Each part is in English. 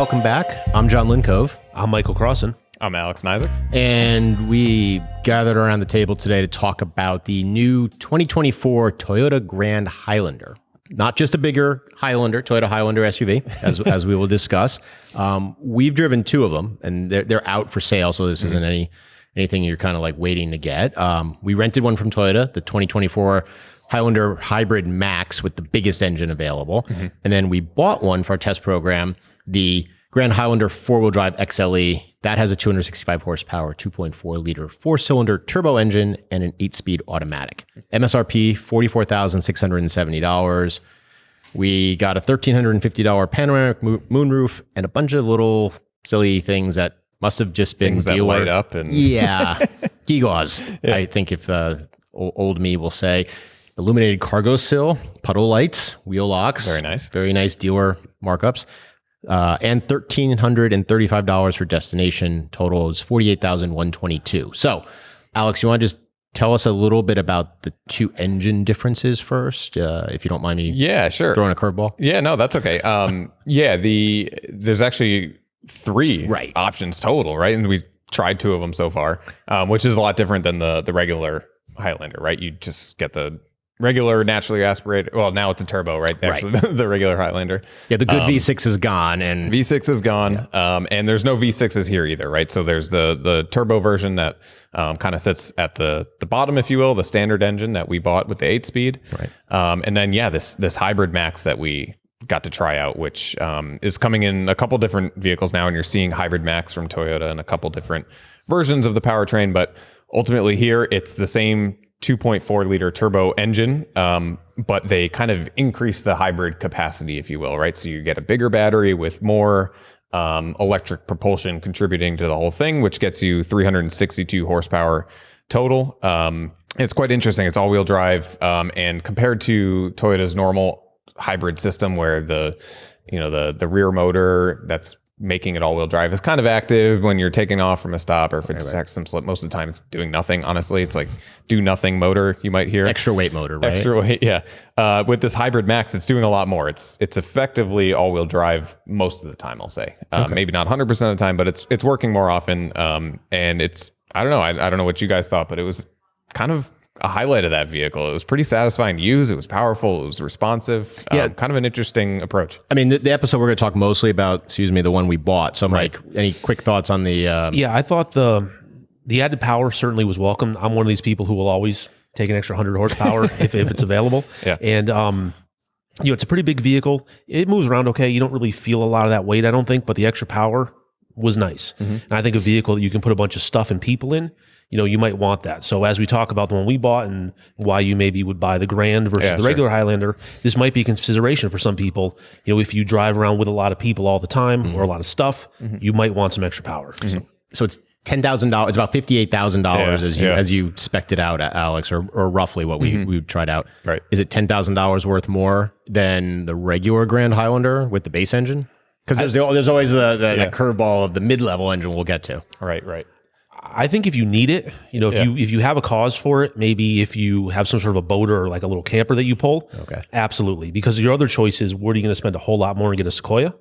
welcome back. I'm John Lincove. I'm Michael Crossan. I'm Alex Nizik. And we gathered around the table today to talk about the new 2024 Toyota Grand Highlander. Not just a bigger Highlander, Toyota Highlander SUV, as we will discuss. We've driven two of them, and they're out for sale, so this isn't anything you're kind of like waiting to get. We rented one from Toyota, the 2024 Highlander HybridMAX with the biggest engine available. And then we bought one for our test program, the Grand Highlander four-wheel drive XLE. That has a 265 horsepower, 2.4 liter four-cylinder turbo engine and an 8-speed automatic. MSRP $44,670. We got a $1,350 panoramic moonroof and a bunch of little silly things that must have just been Things that light up and gewgaws. Yeah. I think if old me will say. Illuminated cargo sill, puddle lights, wheel locks. Very nice dealer markups. And $1,335 for destination. Total is $48,122. So, Alex, you want to just tell us a little bit about the two engine differences first, if you don't mind me? Yeah, sure. Throwing a curveball. Yeah, no, that's okay. There's actually three options total, right? And we've tried two of them so far, which is a lot different than the regular Highlander, right? You just get the regular naturally aspirated. Well, now it's a turbo, right? Actually, the regular Highlander. Yeah, the good V6 is gone, and V6 is gone. Yeah. And there's no V6s here either, right? So there's the turbo version that kind of sits at the bottom, if you will, the standard engine that we bought with the 8-speed. Right. And then this HybridMAX that we got to try out, which is coming in a couple different vehicles now, and you're seeing HybridMAX from Toyota and a couple different versions of the powertrain, but ultimately here it's the same 2.4 liter turbo engine, but they kind of increase the hybrid capacity, if you will, right? So you get a bigger battery with more electric propulsion contributing to the whole thing, which gets you 362 horsepower total. It's quite interesting. It's all-wheel drive, and compared to Toyota's normal hybrid system, where the rear motor that's making it all-wheel drive is kind of active when you're taking off from a stop, or if it detects some slip. Most of the time it's doing nothing, honestly. It's like do nothing motor, you might hear. Extra weight motor, right? Extra weight, yeah. With this HybridMAX, it's doing a lot more. It's effectively all-wheel drive most of the time, I'll say. Maybe not 100% of the time, but it's working more often. And it's, I don't know. I don't know what you guys thought, but it was kind of a highlight of that vehicle. It was pretty satisfying to use. It was powerful. It was responsive. Kind of an interesting approach. I mean, the episode we're going to talk mostly about, the one we bought. So, Mike, any quick thoughts on the... I thought the added power certainly was welcome. I'm one of these people who will always take an extra 100 horsepower if it's available. Yeah. And, it's a pretty big vehicle. It moves around okay. You don't really feel a lot of that weight, I don't think, but the extra power was nice. And I think a vehicle that you can put a bunch of stuff and people in, you might want that. So as we talk about the one we bought and why you maybe would buy the Grand versus the regular Highlander, this might be a consideration for some people. If you drive around with a lot of people all the time or a lot of stuff, you might want some extra power. So it's $10,000. It's about $58,000 as you spec'd it out, Alex, or roughly what we tried out. Right. Is it $10,000 worth more than the regular Grand Highlander with the base engine? Because there's always the curveball of the mid-level engine we'll get to. Right. I think if you need it, if you have a cause for it, maybe if you have some sort of a boat or like a little camper that you pull, absolutely. Because your other choice is, where are you going to spend a whole lot more and get a Sequoia?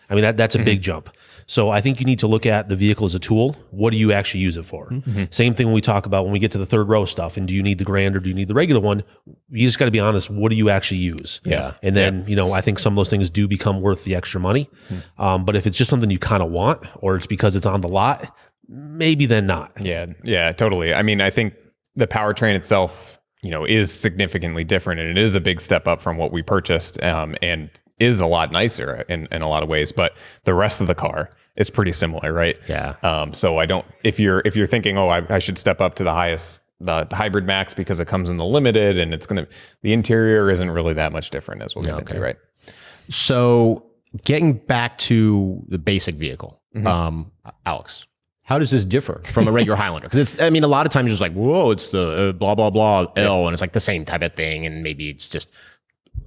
I mean, that's a big jump. So I think you need to look at the vehicle as a tool. What do you actually use it for? Same thing when we talk about when we get to the third row stuff. And do you need the Grand or do you need the regular one? You just got to be honest. What do you actually use? Yeah. And then, I think some of those things do become worth the extra money. But if it's just something you kind of want, or it's because it's on the lot, maybe then not. Yeah, totally. I mean, I think the powertrain itself, is significantly different, and it is a big step up from what we purchased, and is a lot nicer in a lot of ways. But the rest of the car is pretty similar, right? Yeah. So I don't. If you're thinking, I should step up to the highest, the HybridMAX because it comes in the limited, and the interior isn't really that much different, as we'll get into, right? So getting back to the basic vehicle, Alex, how does this differ from a regular Highlander? Because a lot of times you're just like, whoa, it's the blah, blah, blah L, and it's like the same type of thing, and maybe it's just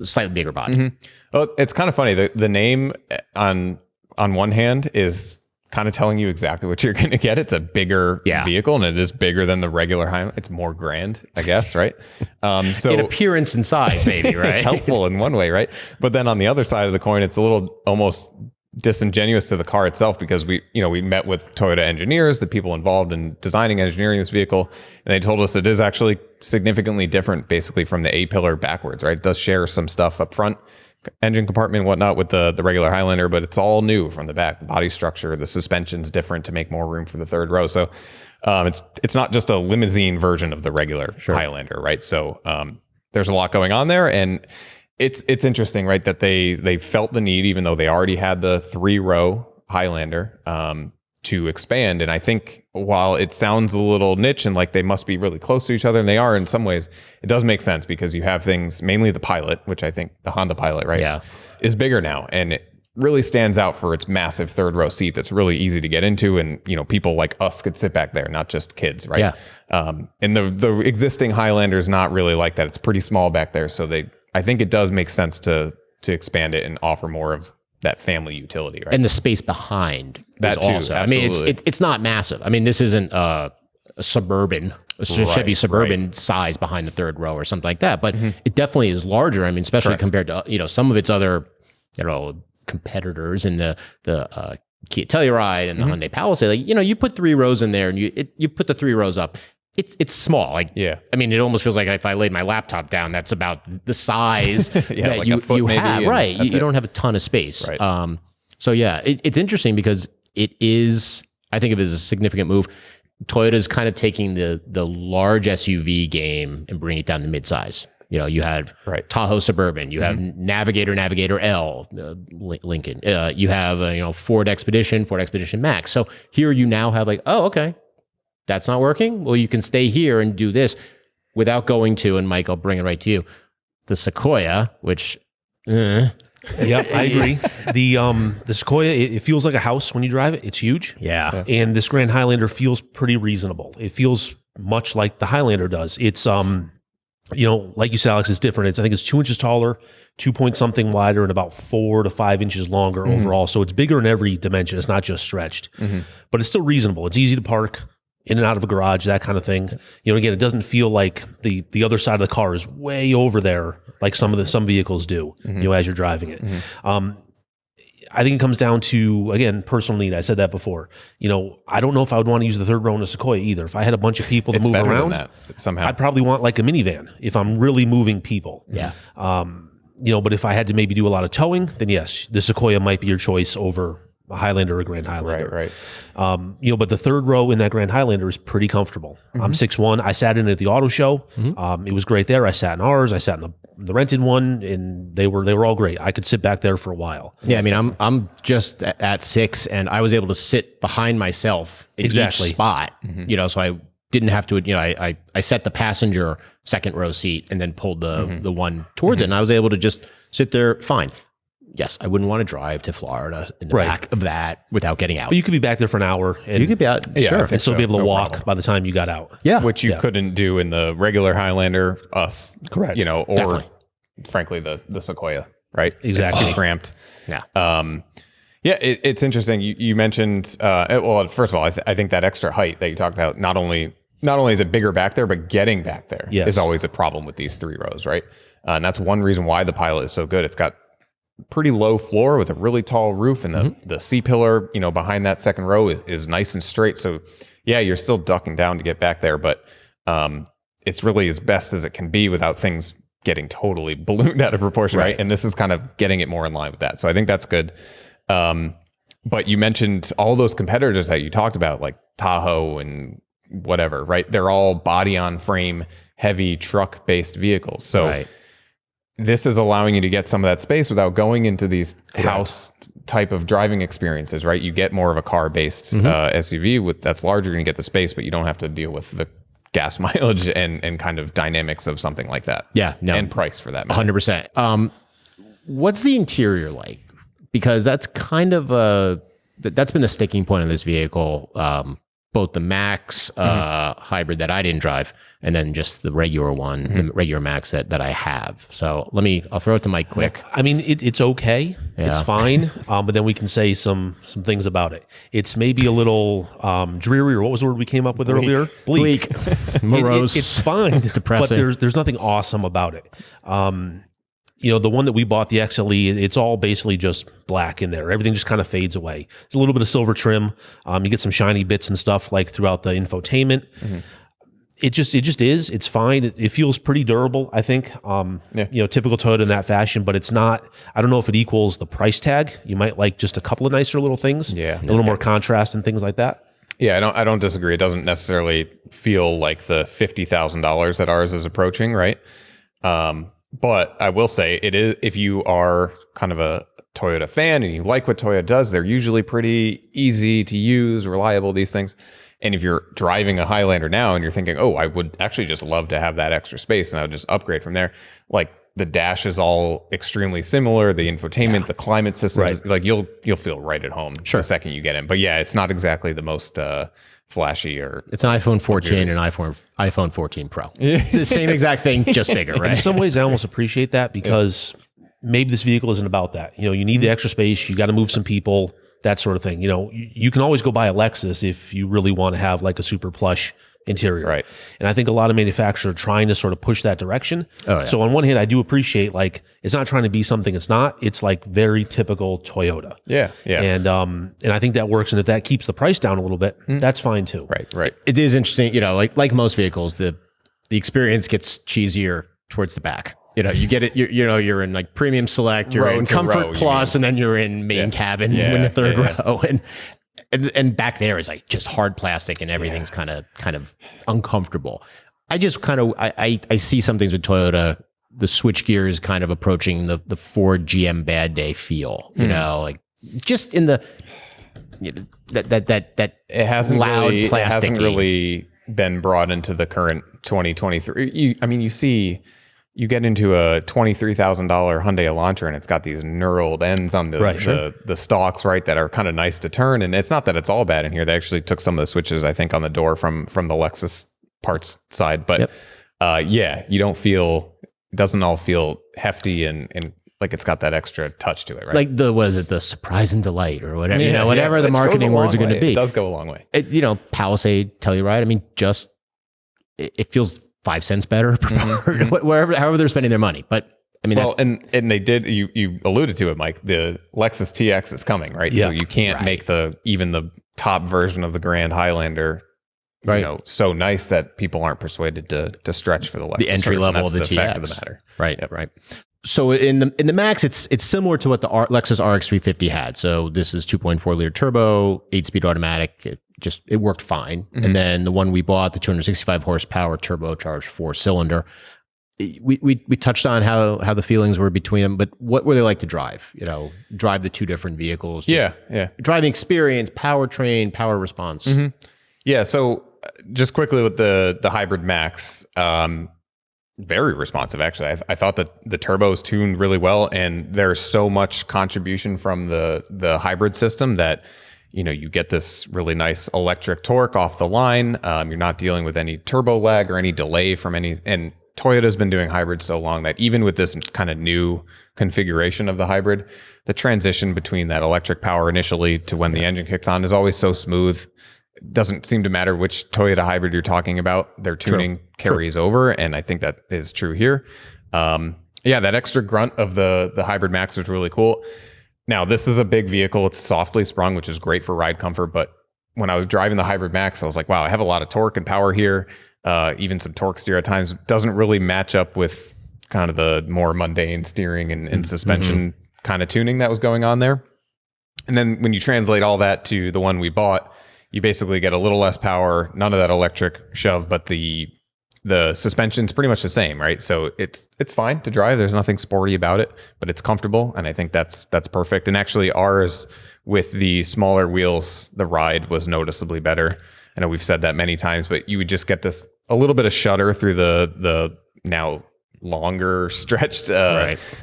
a slightly bigger body. Well, it's kind of funny. The name on one hand is kind of telling you exactly what you're going to get. It's a bigger vehicle, and it is bigger than the regular Highlander. It's more grand, I guess, right? So in appearance and size, maybe, right? It's helpful in one way, right? But then on the other side of the coin, it's a little almost disingenuous to the car itself, because we met with Toyota engineers, the people involved in designing, engineering this vehicle, and they told us it is actually significantly different basically from the A-pillar backwards, right? It does share some stuff up front, engine compartment and whatnot with the regular Highlander, but it's all new from the back. The body structure, the suspension's different to make more room for the third row. So it's not just a limousine version of the regular Highlander, right? So there's a lot going on there, and it's interesting, right, that they felt the need, even though they already had the 3-row Highlander, to expand. And I think while it sounds a little niche and like they must be really close to each other, and they are in some ways, it does make sense because you have things, mainly the Pilot, which I think the Honda Pilot, right, is bigger now, and it really stands out for its massive 3rd-row seat that's really easy to get into, and people like us could sit back there, not just kids, right? And the existing Highlander is not really like that. It's pretty small back there, so I think it does make sense to expand it and offer more of that family utility, right? And the space behind that too, also. Absolutely. I mean, it's not massive. I mean, this isn't a Suburban, Chevy Suburban size behind the 3rd row or something like that, but it definitely is larger. I mean, especially compared to some of its other competitors in the Kia Telluride and the Hyundai Palisade. Like, you put 3 rows in there and you put the 3 rows up. It's small. Like, I mean, it almost feels like if I laid my laptop down, that's about the size that like you have. Right. You don't have a ton of space. Right. So yeah, it's interesting because it is, I think of it as a significant move. Toyota's kind of taking the large SUV game and bringing it down to midsize. You had Tahoe Suburban, you have Navigator L, Lincoln, you have Ford Expedition Max. So here you now have like, oh, okay, that's not working. Well, you can stay here and do this without going to, and Mike, I'll bring it right to you, the Sequoia, which. Yeah, I agree. The Sequoia, it feels like a house when you drive it. It's huge. Yeah. And this Grand Highlander feels pretty reasonable. It feels much like the Highlander does. It's like you said, Alex, it's different. I think it's 2 inches taller, 2 point something wider, and about 4 to 5 inches longer overall. So it's bigger in every dimension. It's not just stretched, but it's still reasonable. It's easy to park in and out of a garage, that kind of thing. Again, it doesn't feel like the other side of the car is way over there like some vehicles do, as you're driving it. I think it comes down to, again, personal need. I said that before. I don't know if I would want to use the 3rd row in a Sequoia either. If I had a bunch of people to move around, somehow I'd probably want like a minivan if I'm really moving people. Yeah. But if I had to maybe do a lot of towing, then yes, the Sequoia might be your choice over a Highlander or a Grand Highlander. Right. But the 3rd row in that Grand Highlander is pretty comfortable. I'm 6'1". I sat in it at the auto show. It was great there. I sat in ours. I sat in the rented one, and they were all great. I could sit back there for a while. Yeah, I mean, I'm just at 6, and I was able to sit behind myself in each spot. So I didn't have to. I set the passenger 2nd row seat and then pulled the one towards it, and I was able to just sit there fine. Yes, I wouldn't want to drive to Florida in the back of that without getting out. But you could be back there for an hour. And you could be out, sure, and still be able to walk by the time you got out. Yeah, which you couldn't do in the regular Highlander. Correct. Or definitely. Frankly, the Sequoia, right? Exactly. It's too cramped. Yeah. It's interesting. You mentioned. Well, first of all, I think that extra height that you talked about, not only is it bigger back there, but getting back there is always a problem with these 3 rows, right? And that's one reason why the Pilot is so good. It's got pretty low floor with a really tall roof, and the C-pillar, behind that 2nd row is nice and straight. So yeah, you're still ducking down to get back there, but it's really as best as it can be without things getting totally ballooned out of proportion, right? And this is kind of getting it more in line with that. So I think that's good. But you mentioned all those competitors that you talked about, like Tahoe and whatever, right? They're all body on frame, heavy truck based vehicles. So this is allowing you to get some of that space without going into these house type of driving experiences, right? You get more of a car based SUV that's larger, and you get the space, but you don't have to deal with the gas mileage and kind of dynamics of something like that. Yeah. No. And price for that matter. 100%. What's the interior like? Because that's kind of that's been the sticking point of this vehicle. Both the Max hybrid that I didn't drive, and then just the regular one, the regular Max that I have. So I'll throw it to Mike quick. I mean, it's okay. Yeah. It's fine. But then we can say some things about it. It's maybe a little dreary, or what was the word we came up with earlier? Bleak. Morose. It's fine. Depressing. But there's nothing awesome about it. the one that we bought, the XLE, it's all basically just black in there. Everything just kind of fades away. It's a little bit of silver trim. You get some shiny bits and stuff like throughout the infotainment. It just is. It's fine. It feels pretty durable, I think. Typical Toyota in that fashion, but it's not. I don't know if it equals the price tag. You might like just a couple of nicer little things. Yeah, a little more contrast and things like that. Yeah, I don't disagree. It doesn't necessarily feel like the $50,000 that ours is approaching, right? But I will say it is. If you are kind of a Toyota fan and you like what Toyota does, they're usually pretty easy to use, reliable. These things. And if you're driving a Highlander now and you're thinking, oh, I would actually just love to have that extra space and I would just upgrade from there. Like the dash is all extremely similar. The infotainment, the climate system, is, like you'll feel right at home the second you get in. But yeah, it's not exactly the most flashy or. It's an iPhone 14 and iPhone 14 Pro. The same exact thing, just bigger, right? In some ways, I almost appreciate that because maybe this vehicle isn't about that. You need the extra space. You got to move some people. That sort of thing. You can always go buy a Lexus if you really want to have like a super plush interior. Right. And I think a lot of manufacturers are trying to sort of push that direction. Oh, yeah. So on one hand, I do appreciate like it's not trying to be something it's not. It's like very typical Toyota. Yeah. Yeah. And I think that works. And if that keeps the price down a little bit, that's fine too. Right. It is interesting, like most vehicles, the experience gets cheesier towards the back. You get it. You're in like premium select. You're in comfort plus, and then you're in main cabin in the third row, and back there is like just hard plastic, and everything's kind of uncomfortable. I just I see some things with Toyota. The switch gear is kind of approaching the Ford GM bad day feel. Like just in the that it hasn't loud really, plastic. It hasn't really been brought into the current 2023. You get into a $23,000 Hyundai Elantra and it's got these knurled ends on the stalks, right, that are kind of nice to turn. And it's not that it's all bad in here. They actually took some of the switches, I think, on the door from the Lexus parts side. But you don't feel, it doesn't all feel hefty and like it's got that extra touch to it, right? Like the surprise and delight or whatever, whatever the marketing words are going to be. It does go a long way. Palisade, Telluride. It feels 5 cents better however they're spending their money. But and they did, you alluded to it, Mike, the Lexus TX is coming, right? Yeah. So you can't make even the top version of the Grand Highlander, so nice that people aren't persuaded to stretch for the Lexus. The entry level of the TX. Fact of the matter. Right. Yep. Right. So in the Max, it's similar to what the Lexus RX 350 had. So this is 2.4 liter turbo, 8-speed automatic. It worked fine. And then the one we bought, the 265 horsepower turbocharged 4-cylinder. We touched on how the feelings were between them, but what were they like to drive? Drive the two different vehicles. Driving experience, powertrain, power response. Yeah. So just quickly with the HybridMAX, very responsive, actually. I thought that the turbos tuned really well, and there's so much contribution from the hybrid system that you get this really nice electric torque off the line. You're not dealing with any turbo lag or any delay from any. And Toyota's been doing hybrid so long that even with this kind of new configuration of the hybrid, the transition between that electric power initially to when the engine kicks on is always so smooth. It doesn't seem to matter which Toyota hybrid you're talking about. Their tuning carries over, and I think that is true here. That extra grunt of the HybridMAX was really cool. Now, this is a big vehicle. It's softly sprung, which is great for ride comfort. But when I was driving the HybridMAX, I was like, wow, I have a lot of torque and power here. Even some torque steer at times doesn't really match up with kind of the more mundane steering and suspension kind of tuning that was going on there. And then when you translate all that to the one we bought, you basically get a little less power, none of that electric shove, but the suspension's pretty much the same, right? So it's fine to drive. There's nothing sporty about it, but it's comfortable, and I think that's perfect. And actually, ours with the smaller wheels, the ride was noticeably better. I know we've said that many times, but you would just get this a little bit of shudder through the now longer stretched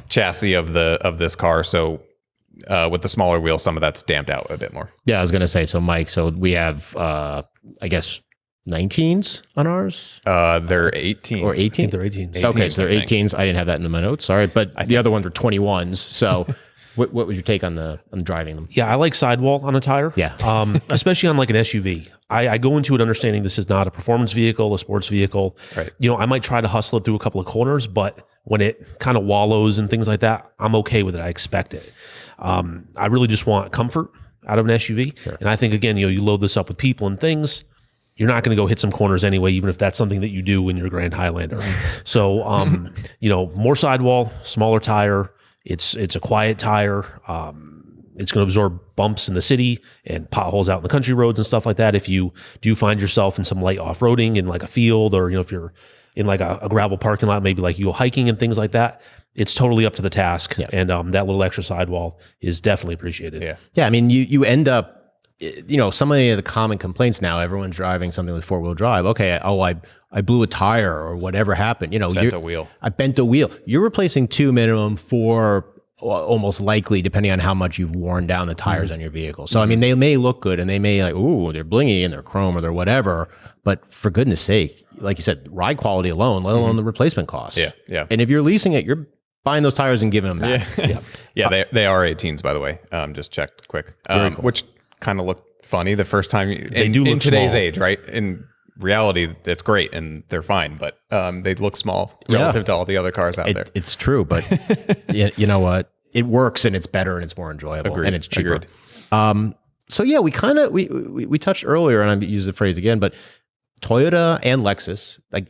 chassis of this car. So with the smaller wheels, some of that's damped out a bit more. Yeah, I was going to say, so Mike, we have, I guess, 19s on ours? They're 18. Or 18? They're 18s. Okay, so they're 18s. I didn't have that in my notes. Sorry. But the other ones are 21s. So What was your take on driving them? Yeah, I like sidewall on a tire. Yeah. Especially on like an SUV. I go into it understanding this is not a performance vehicle, a sports vehicle. Right. I might try to hustle it through a couple of corners, but when it kind of wallows and things like that, I'm okay with it. I expect it. I really just want comfort out of an SUV. Sure. And I think, again, you load this up with people and things, you're not going to go hit some corners anyway, even if that's something that you do in your Grand Highlander. So, more sidewall, smaller tire. It's a quiet tire. It's going to absorb bumps in the city and potholes out in the country roads and stuff like that. If you do find yourself in some light off-roading in like a field, or, if you're in like a gravel parking lot, maybe like you go hiking and things like that, it's totally up to the task. Yeah. And that little extra sidewall is definitely appreciated. Yeah. Yeah. I mean, you end up, some of the common complaints now, everyone's driving something with 4-wheel drive. Okay. I blew a tire or whatever happened. Bent a wheel. I bent a wheel. You're replacing 2 minimum, 4 almost likely, depending on how much you've worn down the tires on your vehicle. So, I mean, they may look good and they may like, ooh, they're blingy and they're chrome or they're whatever. But for goodness sake, like you said, ride quality alone, let alone the replacement costs. Yeah. Yeah. And if you're leasing it, you're buying those tires and giving them back. Yeah. Yeah. They are 18s, by the way. Just checked quick. Cool. Which kind of looked funny the first time. They do look in today's small. age, right? In reality, it's great and they're fine, but they look small relative to all the other cars out there. It's true, but you know what? It works and it's better and it's more enjoyable. Agreed. And it's cheaper. Agreed. So yeah, we touched earlier, and I use the phrase again, but Toyota and Lexus, like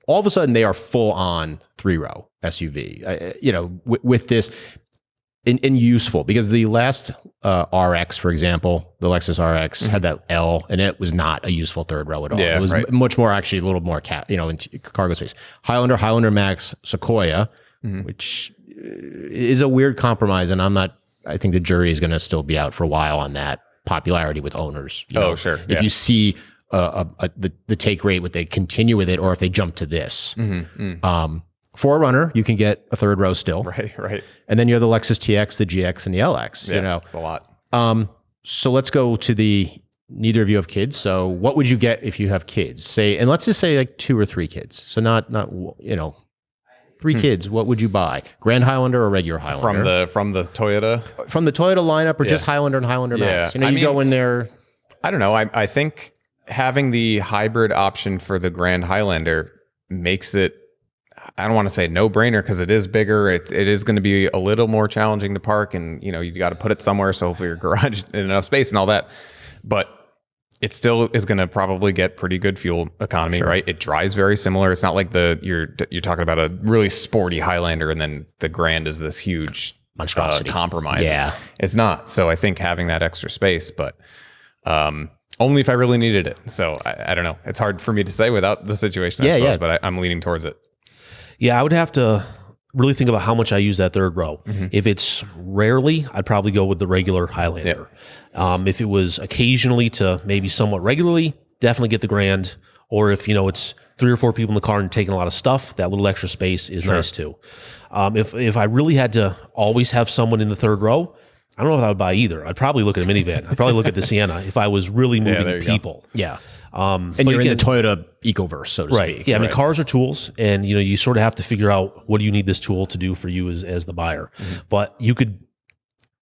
all of a sudden they are full on 3-row SUV. With this and useful, because the last RX, for example, the Lexus RX had that L, and it was not a useful 3rd row at all. Yeah, it was right. much more, actually a little more in cargo space. Highlander MAX, Sequoia, which is a weird compromise, and I think the jury is going to still be out for a while on that popularity with owners. Sure. If you see the take rate, would they continue with it, or if they jump to this? For a runner, you can get a 3rd row still. Right. And then you have the Lexus TX, the GX, and the LX. Yeah, it's a lot. So let's go to neither of you have kids. So what would you get if you have kids? And let's just say like 2 or 3 kids. So not 3 kids. What would you buy? Grand Highlander or regular Highlander? From the Toyota? From the Toyota lineup, or just Highlander and Highlander Max? Yeah. You go in there. I don't know. I think having the hybrid option for the Grand Highlander makes it, I don't want to say no brainer, because it is bigger. It is going to be a little more challenging to park, and you got to put it somewhere. So hopefully your garage in enough space and all that, but it still is going to probably get pretty good fuel economy, right? It drives very similar. It's not like you're talking about a really sporty Highlander and then the Grand is this huge monstrosity compromise. Yeah, it's not. So I think having that extra space, but only if I really needed it. So I don't know. It's hard for me to say without the situation, I suppose, but I'm leaning towards it. Yeah, I would have to really think about how much I use that 3rd row. If it's rarely, I'd probably go with the regular Highlander. If it was occasionally to maybe somewhat regularly, definitely get the Grand. Or if it's 3 or 4 people in the car and taking a lot of stuff, that little extra space is nice too. If I really had to always have someone in the 3rd row, I don't know if I would buy either. I'd probably look at a minivan. I'd probably look at the Sienna if I was really moving people. Yeah. And you're in the Toyota ecoverse, so to speak. Yeah, I mean, cars are tools, and you sort of have to figure out what do you need this tool to do for you as the buyer. But you could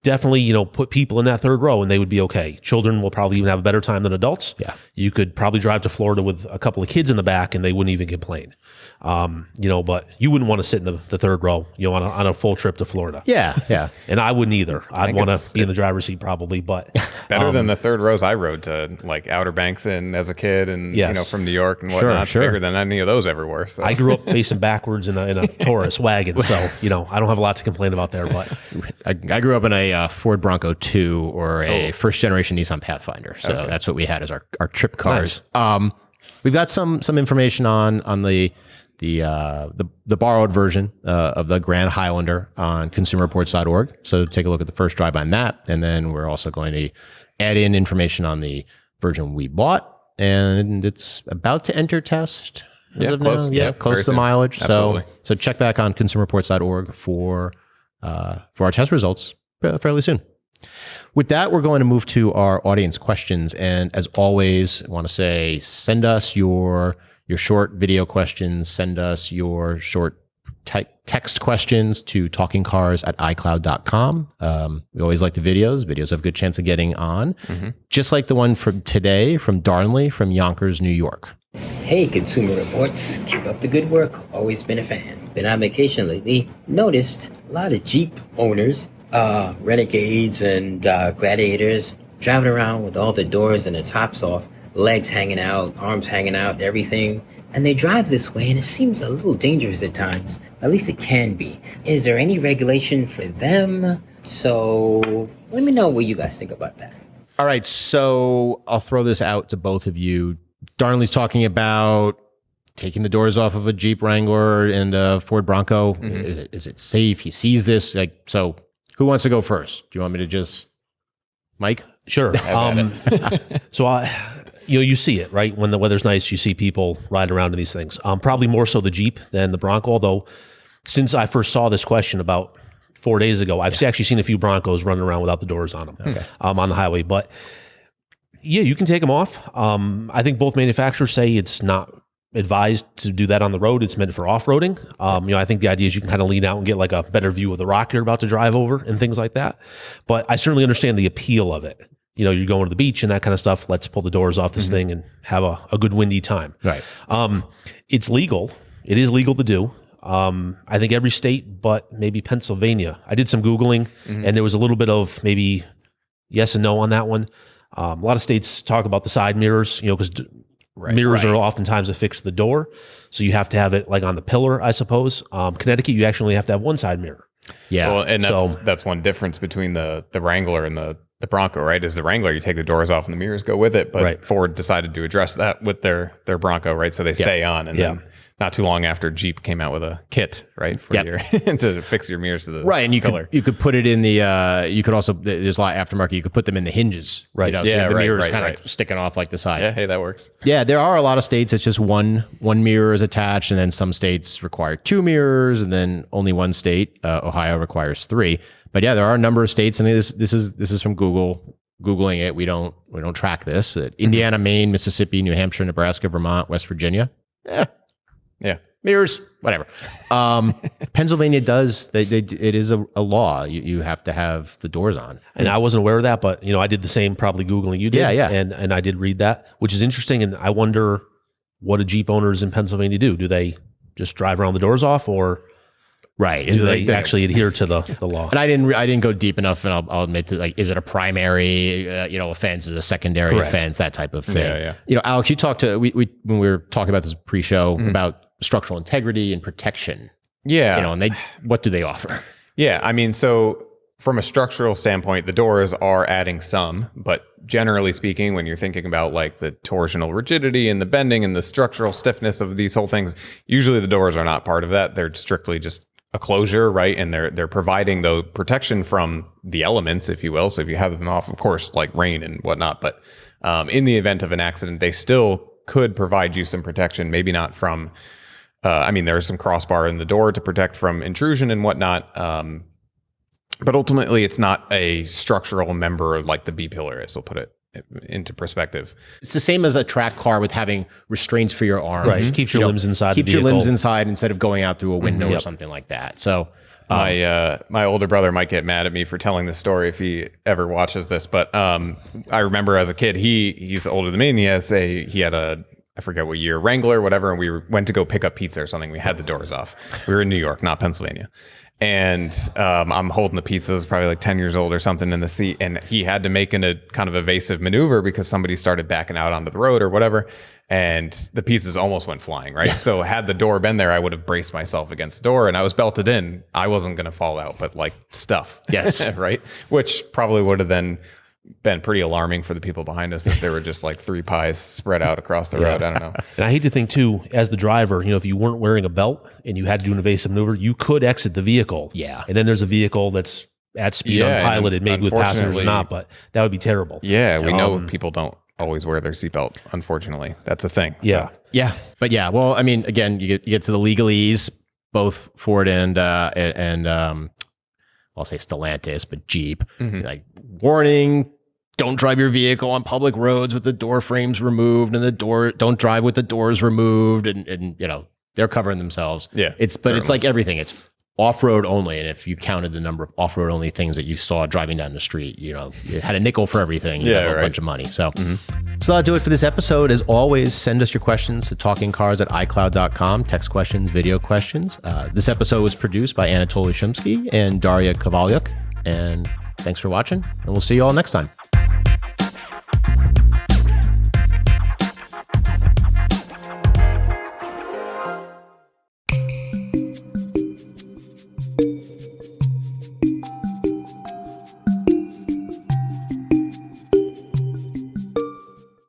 definitely, put people in that 3rd row and they would be okay. Children will probably even have a better time than adults. Yeah. You could probably drive to Florida with a couple of kids in the back and they wouldn't even complain. But you wouldn't want to sit in the 3rd row, on a full trip to Florida. Yeah. And I wouldn't either. I'd want to be in the driver's seat probably, but better than the 3rd rows I rode to like Outer Banks in as a kid and from New York and whatnot. It's bigger than any of those ever were. So. I grew up facing backwards in a Taurus wagon, so I don't have a lot to complain about there. But I grew up in a Ford Bronco 2 or a first generation Nissan Pathfinder, so that's what we had as our trip cars. Nice. We've got some information on the borrowed version of the Grand Highlander on consumerreports.org. So take a look at the first drive on that. And then we're also going to add in information on the version we bought. And it's about to enter test. Close. Close to the mileage. Absolutely. So check back on consumerreports.org for our test results fairly soon. With that, we're going to move to our audience questions. And as always, I want to say, send us your short video questions, send us your short text questions to talkingcars@icloud.com. We always like the videos. Videos have a good chance of getting on. Just like the one from today from Darnley from Yonkers, New York. Hey, Consumer Reports. Keep up the good work. Always been a fan. Been on vacation lately. Noticed a lot of Jeep owners, Renegades and Gladiators, driving around with all the doors and the tops off, legs hanging out, arms hanging out, everything. And they drive this way, and it seems a little dangerous at times. At least it can be. Is there any regulation for them? So let me know what you guys think about that. All right, so I'll throw this out to both of you. Darnley's talking about taking the doors off of a Jeep Wrangler and a Ford Bronco. Is it safe? He sees this. So who wants to go first? Do you want me to just... Mike? Sure. So you see it, right? When the weather's nice, you see people riding around in these things. Probably more so the Jeep than the Bronco, although since I first saw this question about 4 days ago, I've actually seen a few Broncos running around without the doors on them on the highway. But yeah, you can take them off. I think both manufacturers say it's not advised to do that on the road. It's meant for off-roading. I think the idea is you can kind of lean out and get like a better view of the rock you're about to drive over and things like that. But I certainly understand the appeal of it. You're going to the beach and that kind of stuff. Let's pull the doors off this thing and have a good windy time. Right. It's legal. It is legal to do. I think every state, but maybe Pennsylvania. I did some Googling and there was a little bit of maybe yes and no on that one. A lot of states talk about the side mirrors, because mirrors are oftentimes affixed to the door. So you have to have it like on the pillar, I suppose. Connecticut, you actually have to have one side mirror. Yeah. Well, and that's one difference between the Wrangler and the Bronco, right? Is the Wrangler, you take the doors off and the mirrors go with it. But Ford decided to address that with their Bronco, right? So they stay on. And then not too long after, Jeep came out with a kit, right? For your to fix your mirrors to the and pillar. you could put it in the you could also, there's a lot of aftermarket, you could put them in the hinges, right? So the mirrors kind of sticking off like the side. Yeah, hey, that works. Yeah, there are a lot of states it's just one mirror is attached, and then some states require 2 mirrors, and then only one state, Ohio, requires 3. But yeah, there are a number of states, and this is from Googling it. We don't track this. Indiana, Maine, Mississippi, New Hampshire, Nebraska, Vermont, West Virginia. Yeah. Mirrors, whatever. Pennsylvania does. It is a law. You have to have the doors on. And I wasn't aware of that, but I did the same, probably Googling you did. Yeah. And I did read that, which is interesting. And I wonder what do Jeep owners in Pennsylvania do? Do they just drive around the doors off, or do they actually adhere to the law? And I didn't go deep enough, and I'll admit to is it a primary offense, is it a secondary offense, that type of thing. Yeah. Alex, you talked to we when we were talking about this pre-show about structural integrity and protection. Yeah. And what do they offer? Yeah. I mean, so from a structural standpoint, the doors are adding some, but generally speaking, when you're thinking about like the torsional rigidity and the bending and the structural stiffness of these whole things, usually the doors are not part of that. They're strictly just a closure, right? And they're providing the protection from the elements, if you will. So if you have them off, of course, like rain and whatnot, but in the event of an accident, they still could provide you some protection, maybe not from there's some crossbar in the door to protect from intrusion and whatnot. But ultimately, it's not a structural member like the B-pillar is. We'll put it into perspective. It's the same as a track car with having restraints for your arms. Right. Keeps your limbs inside the vehicle. Keeps your limbs inside instead of going out through a window or something like that. So my older brother might get mad at me for telling this story if he ever watches this. But I remember as a kid, he's older than me, and he had a I forget what year, Wrangler, whatever, and we went to go pick up pizza or something. We had the doors off. We were in New York, not Pennsylvania. And I'm holding the pizzas, probably like 10 years old or something, in the seat. And he had to make a kind of evasive maneuver because somebody started backing out onto the road or whatever. And the pizzas almost went flying, right? So had the door been there, I would have braced myself against the door, and I was belted in. I wasn't going to fall out, but like stuff. Yes. Right? Which probably would have then been pretty alarming for the people behind us if there were just like 3 pies spread out across the road. I don't know. And I hate to think too, as the driver, if you weren't wearing a belt and you had to do an evasive maneuver, you could exit the vehicle. Yeah. And then there's a vehicle that's at speed, unpiloted, maybe with passengers or not, but that would be terrible. Yeah, we know people don't always wear their seatbelt, unfortunately. That's a thing. Yeah. So. Yeah. But yeah, well, I mean, again, you get to the legalese, both Ford and I'll say Stellantis, but Jeep, like warning, don't drive your vehicle on public roads with the door frames removed, and don't drive with the doors removed, and they're covering themselves. Yeah, It's like everything. It's off-road only. And if you counted the number of off-road only things that you saw driving down the street, it had a nickel for everything. You have a bunch of money. So, so that'll do it for this episode. As always, send us your questions to talkingcars@icloud.com. Text questions, video questions. This episode was produced by Anatoly Shumsky and Daria Kovalyuk. And thanks for watching. And we'll see you all next time.